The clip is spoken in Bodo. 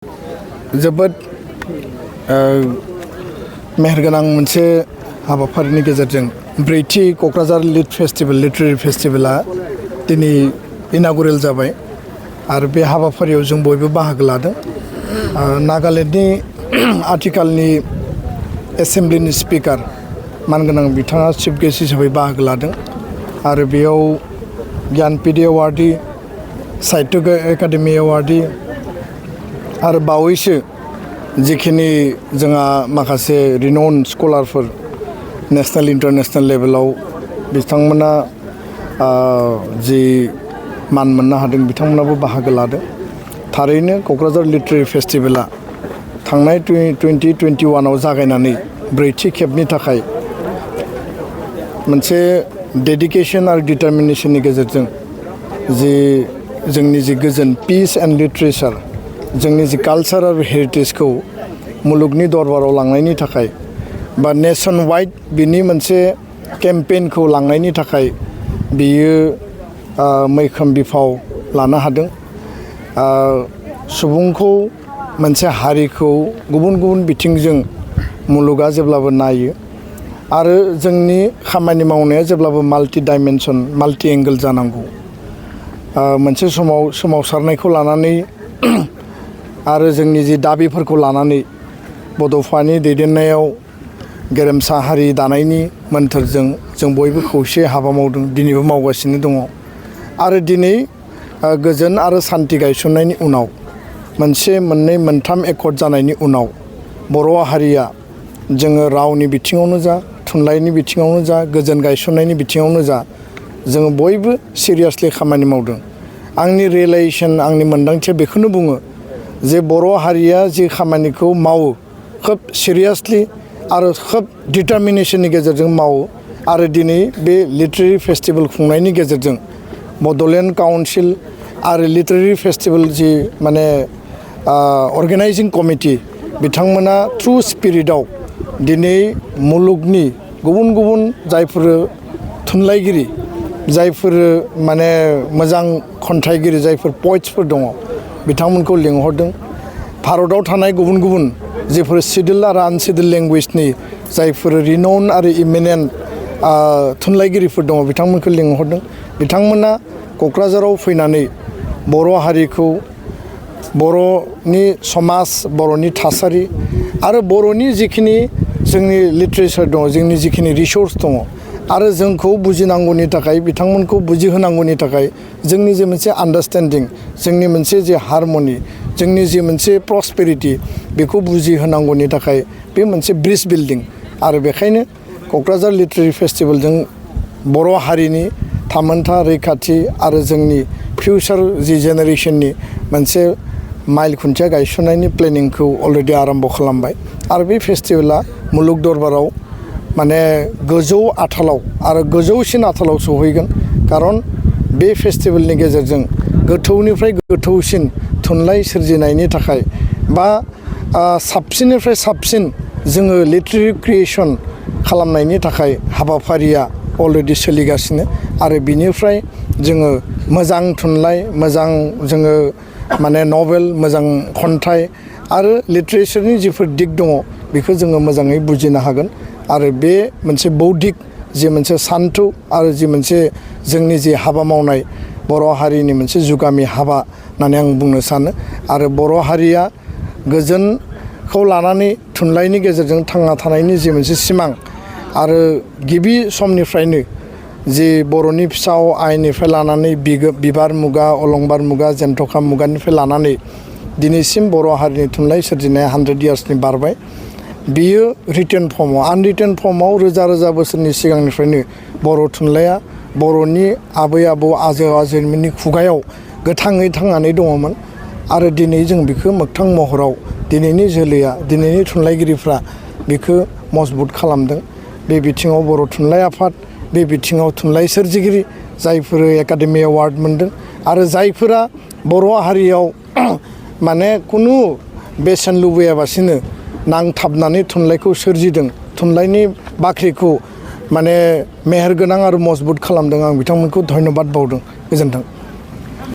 जोबोद मेहेरगोनां मोनसे हाबाफारिनि गेजेरजों ब्रैथि क'क्राझार लिटारेरि फेस्टिभेला दिनै इनागुरेल जाबाय आरो बे हाबाफारियाव जों बयबो बाहागो लादों। नागालेण्डनि आथिखालनि एसेम्ब्लिनि स्पिकार मानगोनां बिथाङा चिफ गेस्ट हिसाबै बाहागो लादों आरो बेयाव ज्ञानपीठ एवार्डी, साहित्य एकाडेमि एवार्डी आरो बावैसो जिखिनि जोंहा माखासे रिनाउन स्कलारफोर नेशनेल इन्टारनेशनेल लेभेलाव बिथांमोना जि मान मोननो हादों बिथांमोनाबो बाहागो लादों। थारैनो क'क्राझार लिटारेरि फेस्टिभेला थांनाय 2021आव जागायनानै ब्रैथि खेबनि थाखाय मोनसे डेडिकेशन आरो डिटारमिनेशननि गेजेरजों जि जोंनि जि गोजोन पिस एन्ड लिटारेचार जोंनि जि कालचार आरो हेरिटेजखौ मुलुगनि दरबाराव लांनायनि थाखाय बा नेशन वाइड बिनि मोनसे केम्पेइनखौ लांनायनि थाखाय बियो मैखोम बिफाव लानो हादों। सुबुंखौ मोनसे हारिखौ गुबुन गुबुन बिथिंजों मुलुगा जेब्लाबो नायो आरो जोंनि खामानि मावनाया जेब्लाबो माल्टि डाइमेनसन माल्टि एंगल जानांगौ। मोनसे समाव सोमावसारनायखौ लानानै आरो जोंनि जि दाबिफोरखौ लानानै बड'फानि दैदेननायाव गेरेमसा हारि दानायनि मोन्थोरजों जों बयबो खौसे हाबा मावदों, दिनैबो मावगासिनो दङ। आरो दिनै गोजोन आरो सान्थि गायसननायनि उनाव मोनसे मोननै मोनथाम एकर्ड जानायनि उनाव बर' हारिया जोङो रावनि बिथिङावनो जा, थुनलाइनि बिथिङावनो जा, गोजोन गायसननायनि बिथिङावनो जा जोङो बयबो सिरियासलि खामानि मावदों। आंनि रियेलाइजेसन, आंनि मोन्दांथिया बेखौनो बुङो जे बर' हारिया जि खामानिखौ मावो खोब सिरियासलि आरो खोब डिटारमिनेशननि गेजेरजों मावो आरो दिनै बे लिटारेरि फेस्टिभेल खुंनायनि गेजेरजों बड'लेण्ड काउन्सिल आरो लिटारेरि फेस्टिभेल जि माने अर्गेनाइजिं कमिटि बिथांमोना थ्रु स्पिरिटआव दिनै मुलुगनि गुबुन गुबुन जायफोर थुनलाइगिरि, जायफोर माने मोजां खन्थाइगिरि, जायफोर पइट्सफोर दङ बिथांमोनखौ लिंहरदों। भारताव थानाय गुबुन गुबुन जेफोर सिडुल आरो आनसिडुल लेंगुवेजनि जायफोर रिनाउन आरो इमिनेन्ट थुनलाइगिरिफोर दङ बिथांमोनखौ लिंहरदों। बिथांमोना क'क्राझाराव फैनानै बर' हारिखौ, बर'नि समाज, बर'नि थासारि आरो बर'नि जिखिनि जोंनि लिटारेचार दङ, जोंनि जिखिनि रिसर्स दङ आरो जोंखौ बुजिनांगौनि थाखाय, बिथांमोनखौ बुजिहोनांगौनि थाखाय जोंनि जे मोनसे आन्डारस्टेन्डिं, जोंनि मोनसे जे हारमनि, जोंनि जे मोनसे प्रस्पेरिटि बेखौ बुजिहोनांगौनि थाखाय बे मोनसे ब्रिज बिल्डिं। आरो बेखायनो क'क्राझार लिटारेरि फेस्टिभेलजों बर' हारिनि थामोन्था रैखाथि आरो जोंनि फिउचार जि जेनेरेसननि मोनसे माइल खुन्थिया गायसननायनि प्लेनिंखौ अलरेडि आरम्भ खालामबाय आरो बे फेस्टिभेला मुलुग दरबाराव माने गोजौ आथालाव आरो गोजौसिन आथालाव सहैगोन। खारन बे फेस्टिभेलनि गेजेरजों गोथौनिफ्राय गोथौसिन थुनलाइ सोरजिनायनि थाखाय बा साबसिननिफ्राय साबसिन जोङो लिटारेरि क्रिएसन खालामनायनि थाखाय हाबाफारिया अलरेडि सोलिगासिनो आरो बिनिफ्राय जोङो मोजां थुनलाइ, मोजां जोङो माने नभेल, मोजां खन्थाइ आरो लिटारेचारनि जिफोर दिग दङ बेखौ जोङो मोजाङै बुजिनो हागोन। आरो बे मोनसे बौद्धिक जि मोनसे सान्थौ आरो जि मोनसे जोंनि जि हाबा मावनाय बर' हारिनि मोनसे जुगामि हाबा होननानै आं बुंनो सानो। आरो बर' हारिया गोजोनखौ लानानै थुनलाइनि गेजेरजों थांना थानायनि जि मोनसे सिमां आरो गिबि समनिफ्रायनो जि बर'नि फिसा आइनिफ्राय लानानै बिबार मुगा, अलंबार मुगा, जेन्थ'खा मुगानिफ्राय लानानै दिनैसिम बर' हारिनि थुनलाइ सोरजिनाया 100 इयार्सनि बारबाय। बियो रिटेन फर्मआव, आनरिटेन फर्मआव रोजा रोजा बोसोरनि सिगांनिफ्रायनो बर' थुनलाइया बर'नि आबै आबौ, आजै आजौमोननि खुगायाव गोथाङै थांनानै दङमोन आरो दिनै जों बेखौ मोगथां महराव दिनैनि जोलैया, दिनैनि थुनलाइगिरिफ्रा बेखौ मजबुत खालामदों। बे बिथिङाव बर' थुनलाइ आफाद, बे बिथिङाव थुनलाइ सोरजिगिरि जायफोर एकाडेमि एवार्ड मोनदों आरो जायफोरा बर' हारियाव माने खुनु बेसेन लुबैयाबासिनो नांथाबनानै थुनलाइखौ सोरजिदों, थुनलाइनि बाख्रिखौ माने मेहेरगोनां आरो मजबुत खालामदों। आं बिथांमोनखौ धन्यबाद बावदों। गोजोन्थों।